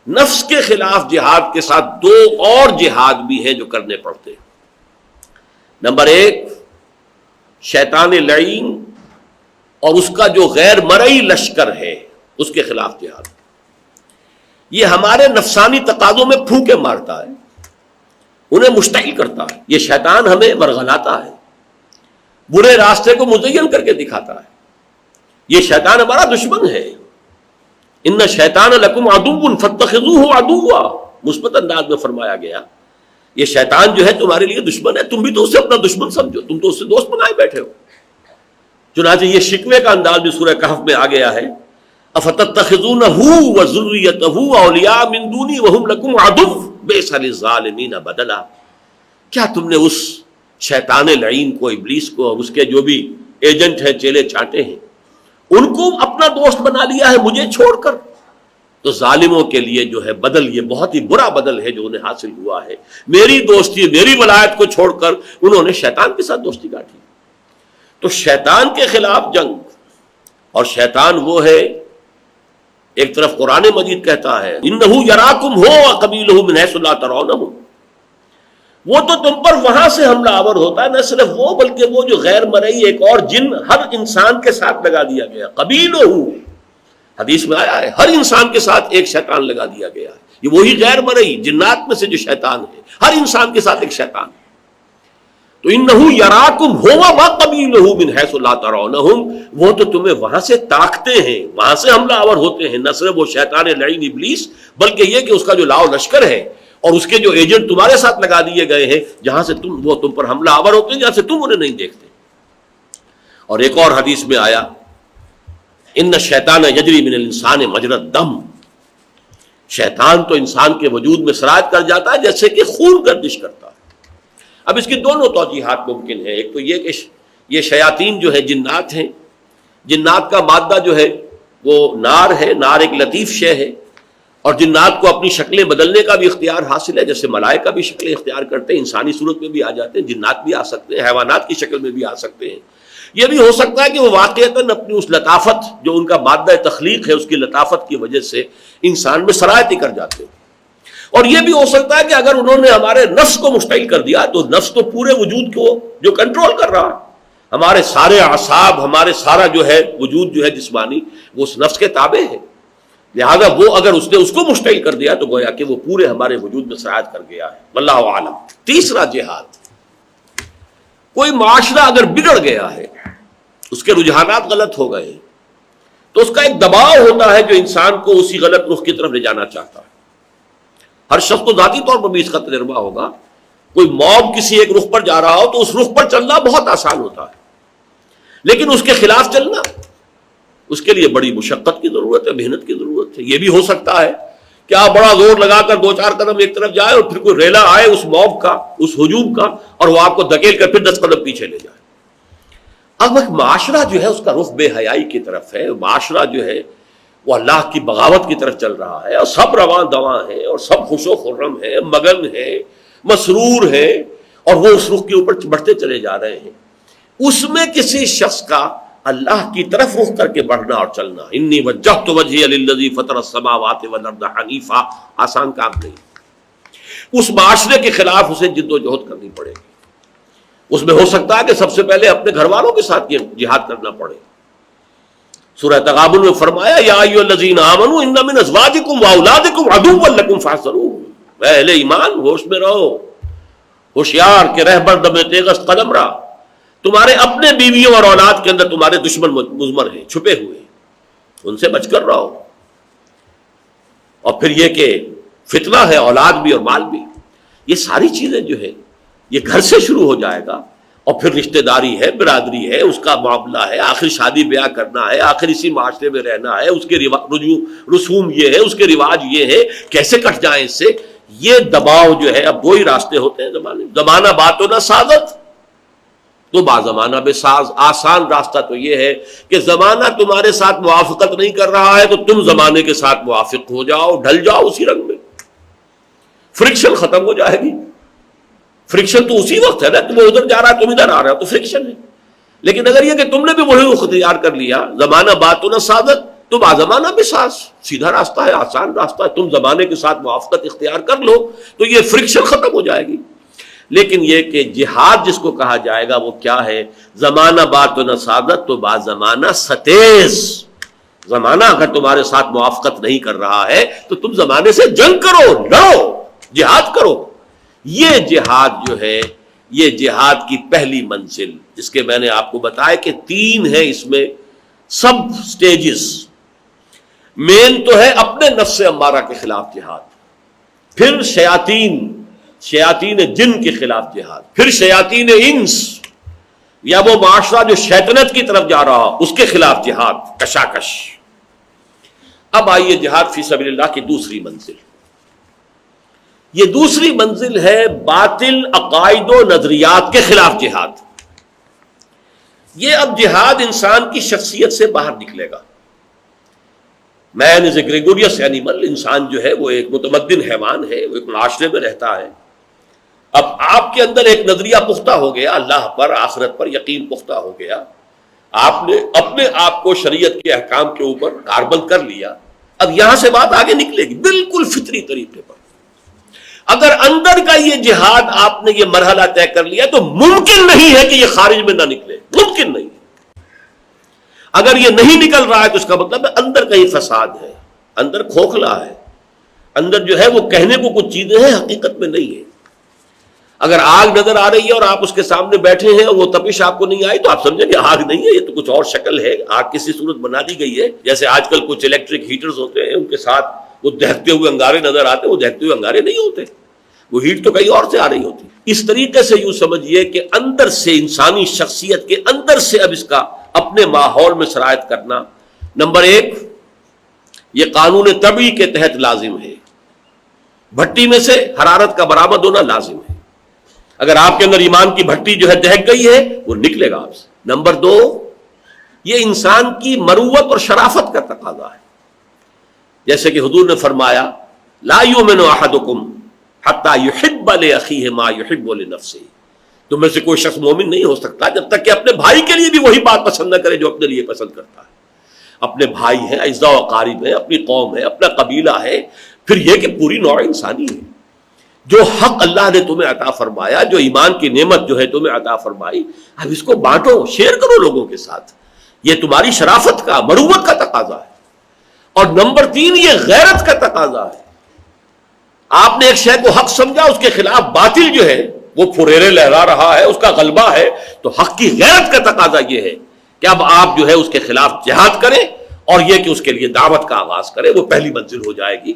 نفس کے خلاف جہاد کے ساتھ دو اور جہاد بھی ہیں جو کرنے پڑتے ہیں۔ نمبر ایک، شیطان لعین اور اس کا جو غیر مرئی لشکر ہے اس کے خلاف جہاد۔ یہ ہمارے نفسانی تقاضوں میں پھونکے مارتا ہے، انہیں مشتعل کرتا ہے۔ یہ شیطان ہمیں ورغلاتا ہے، برے راستے کو مزین کر کے دکھاتا ہے۔ یہ شیطان ہمارا دشمن ہے۔ ان شیطان لکم عدو فاتخذوہ عدوا، مثبت انداز میں فرمایا گیا یہ شیطان جو ہے تمہارے لیے دشمن ہے، تم بھی تو اسے اپنا دشمن سمجھو، تم تو اسے دوست بنائے بیٹھے ہو۔ چنانچہ یہ شکوے کا انداز بھی سورہ کہف میں آ گیا ہے، افتتخذونہ وذریتہ اولیاء من دونی وہم لکم عدو بئس للظالمین بدلا۔ کیا تم نے اس شیطان لعین کو، ابلیس کو، اور اس کے جو بھی ایجنٹ ہیں، چیلے چانٹے ہیں، ان کو اپنا دوست بنا لیا ہے مجھے چھوڑ کر؟ تو ظالموں کے لیے جو ہے بدل، یہ بہت ہی برا بدل ہے جو انہیں حاصل ہوا ہے۔ میری دوستی، میری ولایت کو چھوڑ کر انہوں نے شیطان کے ساتھ دوستی کاٹی۔ تو شیطان کے خلاف جنگ، اور شیطان وہ ہے، ایک طرف قرآن مجید کہتا ہے انہ یراکم ہو وقبیلہ من حیث لا ترونہم، وہ تو تم پر وہاں سے حملہ آور ہوتا ہے، نہ صرف وہ بلکہ وہ جو غیر مرئی ایک اور جن ہر انسان کے ساتھ لگا دیا گیا، قبیلہ، حدیث میں آیا ہے ہر انسان کے ساتھ ایک شیطان لگا دیا گیا ہے۔ یہ وہی غیر مرئی جنات میں سے جو شیطان ہے، ہر انسان کے ساتھ ایک شیطان ہے۔ تو انہ یراکم ہو وقبیلہ من حیث لا ترونہم، وہ تو تمہیں وہاں سے تاکتے ہیں، وہاں سے حملہ آور ہوتے ہیں، نہ صرف وہ شیطان لعین ابلیس بلکہ یہ کہ اس کا جو لاؤ لشکر ہے اور اس کے جو ایجنٹ تمہارے ساتھ لگا دیے گئے ہیں، جہاں سے وہ تم پر حملہ آور ہوتے ہیں، جہاں سے تم انہیں نہیں دیکھتے۔ اور ایک اور حدیث میں آیا ان الشیطان یجری من الانسان مجری الدم، شیطان تو انسان کے وجود میں سرایت کر جاتا ہے جیسے کہ خون گردش کرتا ہے۔ اب اس کی دونوں توجیحات ممکن ہیں۔ ایک تو یہ کہ یہ شیاطین جو ہے جنات ہیں، جنات کا مادہ جو ہے وہ نار ہے، نار ایک لطیف شے ہے، اور جنات کو اپنی شکلیں بدلنے کا بھی اختیار حاصل ہے، جیسے ملائکہ بھی شکلیں اختیار کرتے ہیں، انسانی صورت میں بھی آ جاتے ہیں، جنات بھی آ سکتے ہیں، حیوانات کی شکل میں بھی آ سکتے ہیں۔ یہ بھی ہو سکتا ہے کہ وہ واقعتاً اپنی اس لطافت جو ان کا مادہ تخلیق ہے، اس کی لطافت کی وجہ سے انسان میں سرایت ہی کر جاتے ہیں۔ اور یہ بھی ہو سکتا ہے کہ اگر انہوں نے ہمارے نفس کو مشتعل کر دیا تو نفس تو پورے وجود کو جو کنٹرول کر رہا ہے، ہمارے سارے اعصاب، ہمارے سارا جو ہے وجود جو ہے جسمانی، وہ اس نفس کے تابع ہے، لہذا وہ اگر اس نے اس کو مشتعل کر دیا تو گویا کہ وہ پورے ہمارے وجود میں سرایت کر گیا ہے، واللہ عالم۔ تیسرا جہاد، کوئی معاشرہ اگر بگڑ گیا ہے، اس کے رجحانات غلط ہو گئے تو اس کا ایک دباؤ ہوتا ہے جو انسان کو اسی غلط رخ کی طرف لے جانا چاہتا ہے۔ ہر شخص کو ذاتی طور پر بھی اس کا تجربہ ہوگا، کوئی موب کسی ایک رخ پر جا رہا ہو تو اس رخ پر چلنا بہت آسان ہوتا ہے، لیکن اس کے خلاف چلنا، اس کے لیے بڑی مشقت کی ضرورت ہے، محنت کی ضرورت ہے۔ یہ بھی ہو سکتا ہے کہ آپ بڑا زور لگا کر دو چار قدم ایک طرف جائے اور پھر کوئی ریلا آئے اس موب کا، اس ہجوم کا، اور وہ آپ کو دھکیل کر پھر 10 قدم پیچھے لے جائے۔ اب ایک معاشرہ جو ہے اس کا رخ بے حیائی کی طرف ہے، معاشرہ جو ہے وہ اللہ کی بغاوت کی طرف چل رہا ہے، اور سب رواں دواں ہیں، اور سب خوش و خرم ہیں، مگن ہیں، مسرور ہیں، اور وہ اس رخ کے اوپر بڑھتے چلے جا رہے ہیں۔ اس میں کسی شخص کا اللہ کی طرف رخ کر کے بڑھنا اور چلنا، انی وجہت وجہی للذی فطر السماوات والارض حنیفا، آسان کام نہیں۔ اس معاشرے کے خلاف اسے جد و جہد کرنی پڑے گی۔ اس میں ہو سکتا ہے کہ سب سے پہلے اپنے گھر والوں کے ساتھ یہ جہاد کرنا پڑے۔ سورہ تغابن میں فرمایا یا ایھا الذین آمنوا ان من ازواجکم واولادکم عدوا لکم فاحذروہ، اے اہل ایمان ہوش میں رہو، ہوشیار کہ رہبر دم تیغست قدم رہا، تمہارے اپنے بیویوں اور اولاد کے اندر تمہارے دشمن مضمر ہیں، چھپے ہوئے ہیں، ان سے بچ کر رہو۔ اور پھر یہ کہ فتنہ ہے، اولاد بھی اور مال بھی، یہ ساری چیزیں جو ہے یہ گھر سے شروع ہو جائے گا، اور پھر رشتہ داری ہے، برادری ہے، اس کا معاملہ ہے، آخر شادی بیاہ کرنا ہے، آخر اسی معاشرے میں رہنا ہے، اس کے رسوم یہ ہے، اس کے رواج یہ ہے، کیسے کٹ جائیں اس سے، یہ دباؤ جو ہے۔ اب دو ہی راستے ہوتے ہیں زمانہ بات و نہ سازت، تو با زمانہ بے ساز۔ آسان راستہ تو یہ ہے کہ زمانہ تمہارے ساتھ موافقت نہیں کر رہا ہے تو تم زمانے کے ساتھ موافق ہو جاؤ، ڈھل جاؤ اسی رنگ میں، فرکشن ختم ہو جائے گی۔ فرکشن تو اسی وقت ہے نا، تم ادھر جا رہا ہے تم ادھر آ رہا ہے تو فرکشن ہے، لیکن اگر یہ کہ تم نے بھی وہی اختیار کر لیا، زمانہ بات و نہ سعادت، تو بازمانہ بساس، سیدھا راستہ ہے، آسان راستہ ہے، تم زمانے کے ساتھ موافقت اختیار کر لو تو یہ فرکشن ختم ہو جائے گی۔ لیکن یہ کہ جہاد جس کو کہا جائے گا وہ کیا ہے؟ زمانہ بات و نسادت تو با زمانہ ستیز، زمانہ اگر تمہارے ساتھ موافقت نہیں کر رہا ہے تو تم زمانے سے جنگ کرو، لڑو، جہاد کرو۔ یہ جہاد جو ہے یہ جہاد کی پہلی منزل، جس کے میں نے آپ کو بتایا کہ 3 ہیں اس میں سب سٹیجز۔ مین تو ہے اپنے نفس امارہ کے خلاف جہاد، پھر شیاطین جن کے خلاف جہاد، پھر شیاطین انس یا وہ معاشرہ جو شیطنت کی طرف جا رہا اس کے خلاف جہاد، کشاکش۔ اب آئیے جہاد فی سبیل اللہ کی دوسری منزل۔ یہ دوسری منزل ہے باطل عقائد و نظریات کے خلاف جہاد۔ یہ اب جہاد انسان کی شخصیت سے باہر نکلے گا۔ مین از اے گریگوریس اینیمل، انسان جو ہے وہ ایک متمدن حیوان ہے، وہ ایک معاشرے میں رہتا ہے۔ اب آپ کے اندر ایک نظریہ پختہ ہو گیا، اللہ پر، آخرت پر یقین پختہ ہو گیا، آپ نے اپنے آپ کو شریعت کے احکام کے اوپر کاربند کر لیا۔ اب یہاں سے بات آگے نکلے گی بالکل فطری طریقے پر۔ اگر اندر کا یہ جہاد آپ نے یہ مرحلہ طے کر لیا تو ممکن نہیں ہے کہ یہ خارج میں نہ نکلے، ممکن نہیں۔ اگر یہ نہیں نکل رہا ہے تو اس کا مطلب ہے اندر کا یہ فساد ہے، اندر کھوکھلا ہے، اندر جو ہے وہ کہنے کو کچھ چیزیں ہیں حقیقت میں نہیں ہے۔ اگر آگ نظر آ رہی ہے اور آپ اس کے سامنے بیٹھے ہیں اور وہ تپش آپ کو نہیں آئی تو آپ سمجھیں کہ آگ نہیں ہے، یہ تو کچھ اور شکل ہے، آگ کسی صورت بنا دی گئی ہے۔ جیسے آج کل کچھ الیکٹرک ہیٹرز ہوتے ہیں، ان کے ساتھ وہ دہتے ہوئے انگارے نظر آتے ہیں، وہ دہتے ہوئے انگارے نہیں ہوتے، وہ ہیٹ تو کہیں اور سے آ رہی ہوتی۔ اس طریقے سے یوں سمجھیے کہ اندر سے انسانی شخصیت کے اندر سے اب اس کا اپنے ماحول میں سرایت کرنا، نمبر 1 یہ قانون طبعی کے تحت لازم ہے۔ بھٹی میں سے حرارت کا برآمد ہونا لازم ہے۔ اگر آپ کے اندر ایمان کی بھٹی جو ہے دہک گئی ہے وہ نکلے گا آپ سے۔ نمبر 2 یہ انسان کی مروت اور شرافت کا تقاضا ہے، جیسے کہ حضور نے فرمایا لا یؤمن احدکم حتی یحب لاخیہ ما یحب لنفسہ، تم میں سے کوئی شخص مومن نہیں ہو سکتا جب تک کہ اپنے بھائی کے لیے بھی وہی بات پسند نہ کرے جو اپنے لیے پسند کرتا ہے۔ اپنے بھائی ہیں، اعزاء و اقارب ہیں، اپنی قوم ہے، اپنا قبیلہ ہے، پھر یہ کہ پوری نوع انسانی ہے۔ جو حق اللہ نے تمہیں عطا فرمایا، جو ایمان کی نعمت جو ہے تمہیں عطا فرمائی، اب اس کو بانٹو، شیئر کرو لوگوں کے ساتھ۔ یہ تمہاری شرافت کا، مروت کا تقاضا ہے۔ اور نمبر 3 یہ غیرت کا تقاضا ہے۔ آپ نے ایک شے کو حق سمجھا، اس کے خلاف باطل جو ہے وہ پھریرے لہرا رہا ہے، اس کا غلبہ ہے، تو حق کی غیرت کا تقاضا یہ ہے کہ اب آپ جو ہے اس کے خلاف جہاد کریں، اور یہ کہ اس کے لیے دعوت کا آغاز کریں۔ وہ پہلی منزل ہو جائے گی،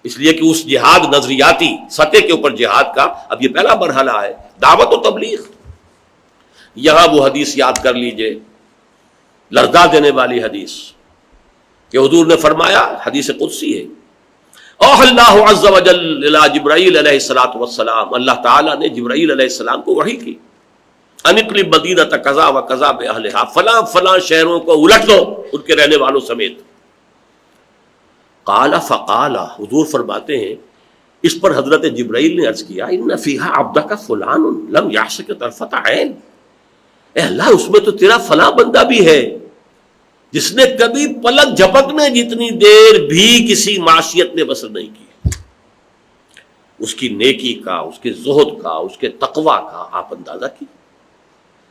اس لیے کہ اس جہاد نظریاتی سطح کے اوپر جہاد کا اب یہ پہلا مرحلہ ہے، دعوت و تبلیغ۔ یہاں وہ حدیث یاد کر لیجئے، لرزا دینے والی حدیث کہ حضور نے فرمایا، حدیث قدسی ہے، اوح اللہ عز وجل الی جبرائیل علیہ الصلوۃ والسلام، اللہ تعالیٰ نے جبرائیل علیہ السلام کو وحی کی، ان اقلب مدینۃ کذا و کذا باہلھا، فلاں فلاں شہروں کو الٹ دو ان کے رہنے والوں سمیت۔ قال فقال، حضور فرماتے ہیں اس پر حضرت جبرائیل نے عرض کیا، ان فیہا عبدک فلان لم یعصک طرفۃ عین، اے اللہ اس میں تو تیرا فلاں بندہ بھی ہے جس نے کبھی پلک جھپکنے جتنی دیر بھی کسی معصیت میں بسر نہیں کی۔ اس کی نیکی کا، اس کے زہد کا، اس کے تقوی کا آپ اندازہ کی۔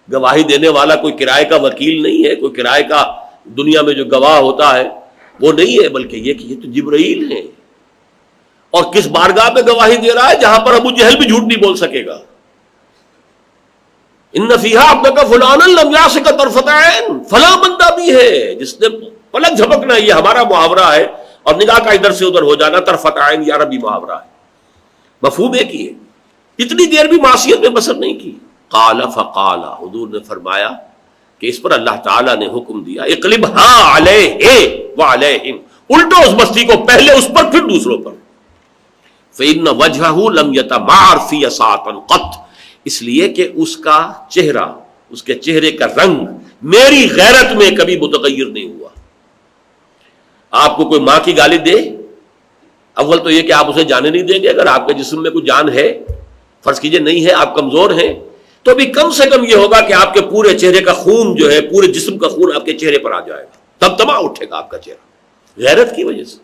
گواہی دینے والا کوئی کرائے کا وکیل نہیں ہے، کوئی کرائے کا دنیا میں جو گواہ ہوتا ہے وہ نہیں ہے، بلکہ یہ کہ یہ تو جبرائیل ہے۔ اور کس بارگاہ میں گواہی دے رہا ہے؟ جہاں پر ابو جہل بھی جھوٹ نہیں بول سکے گا۔ ان فیہا عبدک فلانا لم یعصک طرفۃ عین، فلاں بندہ بھی ہے جس نے پلک جھپکنا، یہ ہمارا محاورہ ہے، اور نگاہ کا ادھر سے ادھر ہو جانا طرفۃ عین یہ عربی محاورہ ہے، مفہوم ایک ہی ہے، اتنی دیر بھی معصیت میں بسر نہیں کی۔ قال فقال، حضور نے فرمایا کہ اس پر اللہ تعالیٰ نے حکم دیا، اقلبھا علیہ وعلیہم، الٹو اس بستی کو، پہلے اس پر پھر دوسروں پر۔ فإن وجہہ لم یتمعر فی ساعۃ قط، اس لیے کہ اس کا چہرہ، اس کے چہرے کا رنگ میری غیرت میں کبھی متغیر نہیں ہوا۔ آپ کو کوئی ماں کی گالی دے، اول تو یہ کہ آپ اسے جانے نہیں دیں گے، اگر آپ کے جسم میں کوئی جان ہے، فرض کیجئے نہیں ہے، آپ کمزور ہیں، تو بھی کم سے کم یہ ہوگا کہ آپ کے پورے چہرے کا خون جو ہے، پورے جسم کا خون آپ کے چہرے پر آ جائے گا، تب تما اٹھے گا آپ کا چہرہ۔ غیرت کی وجہ سے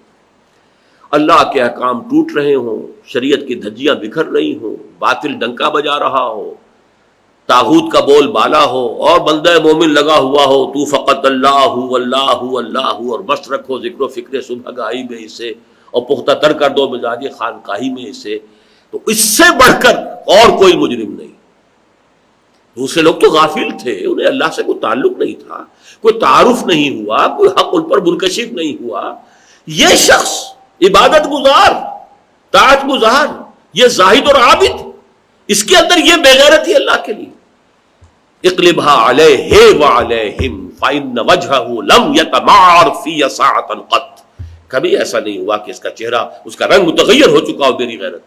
اللہ کے احکام ٹوٹ رہے ہوں، شریعت کی دھجیاں بکھر رہی ہوں، باطل ڈنکا بجا رہا ہو، طاغوت کا بول بالا ہو، اور بندہ مومن لگا ہوا ہو تو فقط اللہ اللہ اللہ اور مست رکھو ذکر و فکر صبح گاہی میں اسے، اور پختہ تر کر دو مزاج خانقاہی میں اسے، تو اس سے بڑھ کر اور کوئی مجرم نہیں۔ دوسرے لوگ تو غافل تھے، انہیں اللہ سے کوئی تعلق نہیں تھا، کوئی تعارف نہیں ہوا، کوئی حق ان پر منکشف نہیں ہوا۔ یہ شخص عبادت گزار، طاعت گزار، یہ زاہد اور عابد، اس کے اندر یہ بے غیرتی اللہ کے لیے۔ اقلبها علیہ وعلیہم فإن وجہہ لم یتمعر فی ساعۃ قط، کبھی ایسا نہیں ہوا کہ اس کا چہرہ، اس کا رنگ متغیر ہو چکا ہو میری غیرت۔